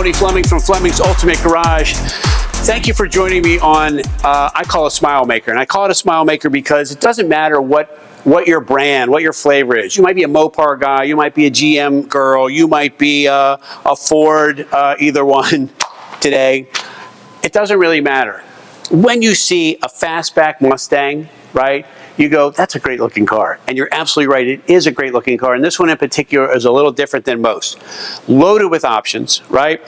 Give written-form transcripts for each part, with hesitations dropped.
Tony Fleming from Fleming's Ultimate Garage. Thank you for joining me on, I call it Smile Maker. And I call it a Smile Maker because it doesn't matter what your brand, what your flavor is. You might be a Mopar guy, you might be a GM girl, you might be a Ford, either one today. It doesn't really matter. When you see a Fastback Mustang, right, you go, that's a great looking car. And you're absolutely right, it is a great looking car. And this one in particular is a little different than most. Loaded with options, right?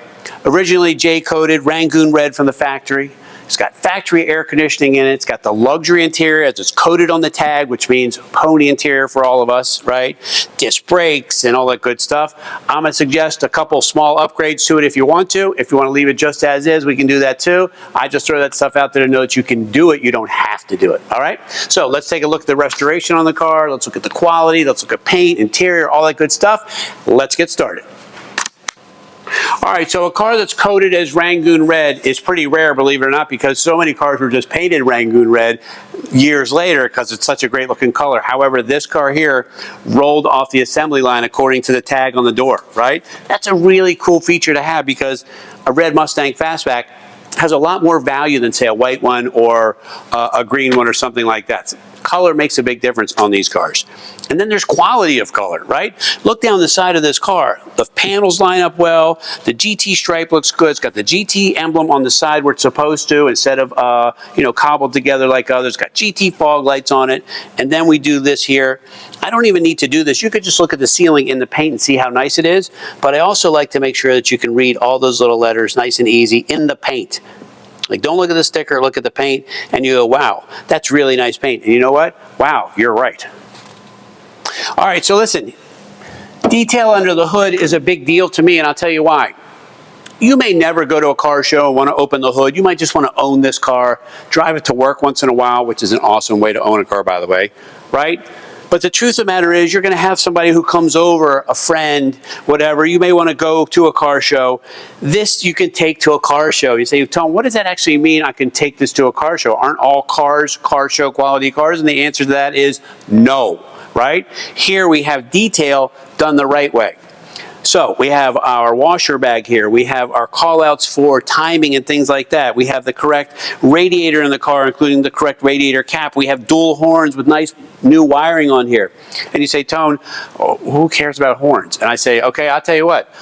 Originally J-coated, Rangoon Red from the factory. It's got factory air conditioning in it. It's got the luxury interior as it's coated on the tag, which means pony interior for all of us, right? Disc brakes and all that good stuff. I'm gonna suggest a couple small upgrades to it if you want to. If you want to leave it just as is, we can do that too. I just throw that stuff out there to know that you can do it. You don't have to do it, all right? So let's take a look at the restoration on the car. Let's look at the quality. Let's look at paint, interior, all that good stuff. Let's get started. All right, so a car that's coated as Rangoon Red is pretty rare, believe it or not, because so many cars were just painted Rangoon Red years later because it's such a great looking color. However, this car here rolled off the assembly line according to the tag on the door, right? That's a really cool feature to have because a red Mustang Fastback has a lot more value than, say, a white one or a green one or something like that. Color makes a big difference on these cars. And then there's quality of color, right? Look down the side of this car. The panels line up well. The GT stripe looks good. It's got the GT emblem on the side where it's supposed to instead of, cobbled together like others. It's got GT fog lights on it. And then we do this here. I don't even need to do this. You could just look at the ceiling in the paint and see how nice it is. But I also like to make sure that you can read all those little letters nice and easy in the paint. Like, don't look at the sticker, look at the paint, and you go, wow, that's really nice paint. And you know what? Wow, you're right. All right, so listen, detail under the hood is a big deal to me, and I'll tell you why. You may never go to a car show and want to open the hood. You might just want to own this car, drive it to work once in a while, which is an awesome way to own a car, by the way, right? But the truth of the matter is you're going to have somebody who comes over, a friend, whatever. You may want to go to a car show. This you can take to a car show. You say, Tom, what does that actually mean? I can take this to a car show. Aren't all cars car show quality cars? And the answer to that is no, right? Here we have detail done the right way. So we have our washer bag here. We have our callouts for timing and things like that. We have the correct radiator in the car, including the correct radiator cap. We have dual horns with nice new wiring on here. And you say, Tone, who cares about horns? And I say, okay, I'll tell you what.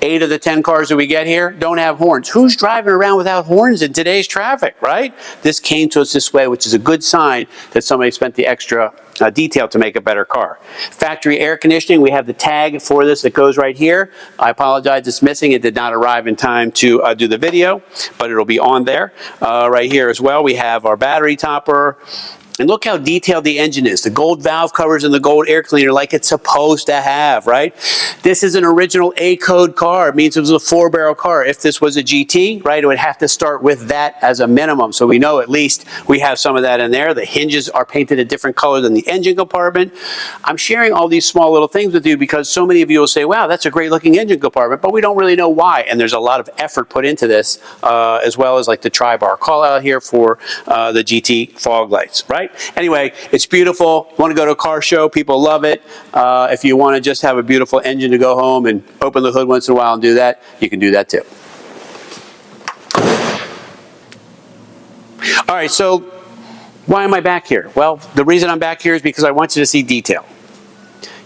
8 of the 10 cars that we get here don't have horns. Who's driving around without horns in today's traffic, right? This came to us this way, which is a good sign that somebody spent the extra detail to make a better car. Factory air conditioning, we have the tag for this that goes right here. I apologize, it's missing. It did not arrive in time to do the video, but it'll be on there right here as well. We have our battery topper. And look how detailed the engine is. The gold valve covers and the gold air cleaner like it's supposed to have, right? This is an original A-code car. It means it was a 4-barrel car. If this was a GT, right, it would have to start with that as a minimum. So we know at least we have some of that in there. The hinges are painted a different color than the engine compartment. I'm sharing all these small little things with you because so many of you will say, wow, that's a great looking engine compartment, but we don't really know why. And there's a lot of effort put into this, as well as like the tri-bar call out here for the GT fog lights, right? Anyway, it's beautiful. You want to go to a car show, people love it. If you want to just have a beautiful engine to go home and open the hood once in a while and do that, you can do that too. All right, so why am I back here? Well, the reason I'm back here is because I want you to see detail.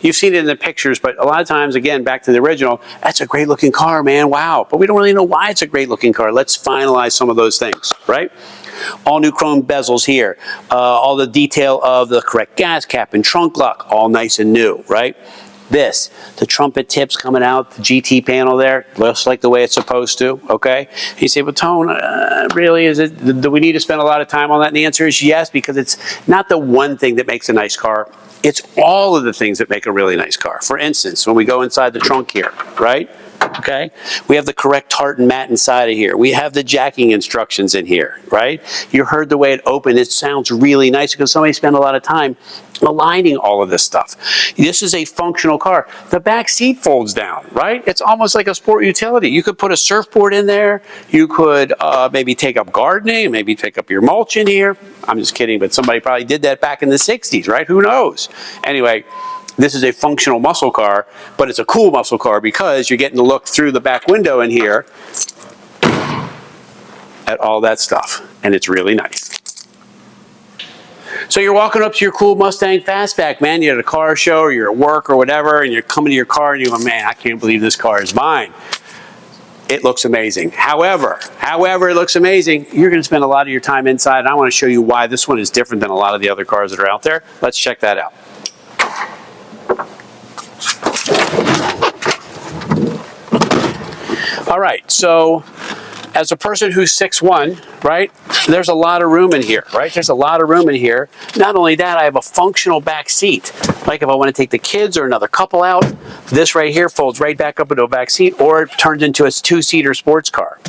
You've seen it in the pictures, but a lot of times, again, back to the original, that's a great looking car, man, wow. But we don't really know why it's a great looking car. Let's finalize some of those things, right? All new chrome bezels here. All the detail of the correct gas cap and trunk lock, all nice and new, right? This, the trumpet tips coming out, the GT panel there, looks like the way it's supposed to, okay? And you say, well, Tone, really, do we need to spend a lot of time on that? And the answer is yes, because it's not the one thing that makes a nice car. It's all of the things that make a really nice car. For instance, when we go inside the trunk here, right? Okay, we have the correct tartan mat inside of here. We have the jacking instructions in here, right? You heard the way it opened. It sounds really nice because somebody spent a lot of time aligning all of this stuff. This is a functional car. The back seat folds down, right? It's almost like a sport utility. You could put a surfboard in there. You could maybe take up gardening, maybe pick up your mulch in here. I'm just kidding, but somebody probably did that back in the 60s, right? Who knows? Anyway, This is a functional muscle car, but it's a cool muscle car because you're getting to look through the back window in here at all that stuff, and it's really nice. So you're walking up to your cool Mustang Fastback, man. You're at a car show or you're at work or whatever, and you're coming to your car and you go, man, I can't believe this car is mine. It looks amazing. However, it looks amazing, you're going to spend a lot of your time inside, and I want to show you why this one is different than a lot of the other cars that are out there. Let's check that out. All right, so as a person who's 6'1", right, there's a lot of room in here, right? There's a lot of room in here. Not only that, I have a functional back seat. Like if I want to take the kids or another couple out, this right here folds right back up into a back seat, or it turns into a two-seater sports car.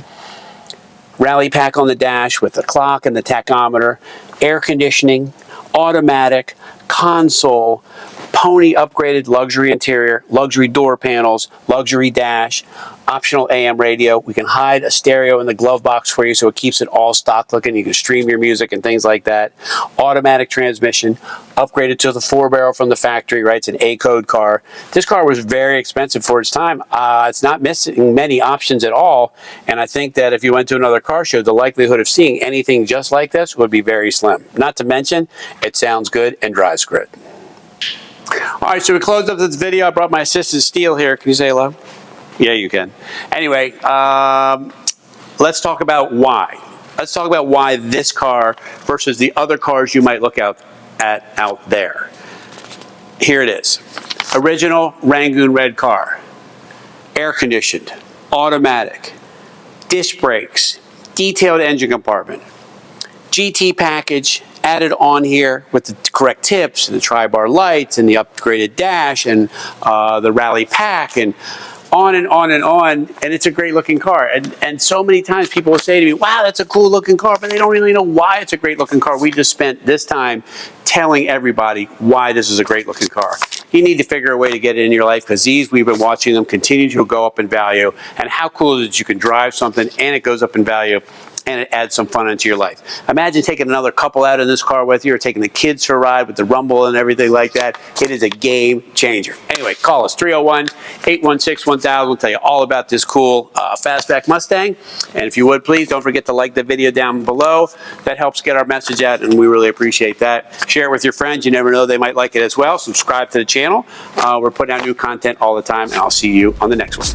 Rally pack on the dash with the clock and the tachometer, air conditioning, automatic, console, Pony upgraded luxury interior, luxury door panels, luxury dash, optional AM radio. We can hide a stereo in the glove box for you so it keeps it all stock looking. You can stream your music and things like that. Automatic transmission, upgraded to the 4-barrel from the factory, right? It's an A-code car. This car was very expensive for its time. It's not missing many options at all, and I think that if you went to another car show, the likelihood of seeing anything just like this would be very slim. Not to mention, it sounds good and drives good. All right, so we closed up this video. I brought my assistant Steele here. Can you say hello? Yeah, you can. Anyway, let's talk about why. Let's talk about why this car versus the other cars you might look out there. Here it is. Original Rangoon Red car. Air conditioned, automatic, disc brakes, detailed engine compartment, GT package added on here with the correct tips and the tri-bar lights and the upgraded dash and the rally pack and on and on and on, and it's a great looking car. And so many times people will say to me, wow, that's a cool looking car, but they don't really know why it's a great looking car. We just spent this time telling everybody why this is a great looking car. You need to figure a way to get it in your life, because these, we've been watching them continue to go up in value. And how cool is it that you can drive something and it goes up in value and it adds some fun into your life. Imagine taking another couple out in this car with you, or taking the kids for a ride with the rumble and everything like that. It is a game changer. Anyway, call us 301-816-1000. We'll tell you all about this cool Fastback Mustang. And if you would, please don't forget to like the video down below. That helps get our message out, and we really appreciate that. Share it with your friends. You never know, they might like it as well. Subscribe to the channel. We're putting out new content all the time, and I'll see you on the next one.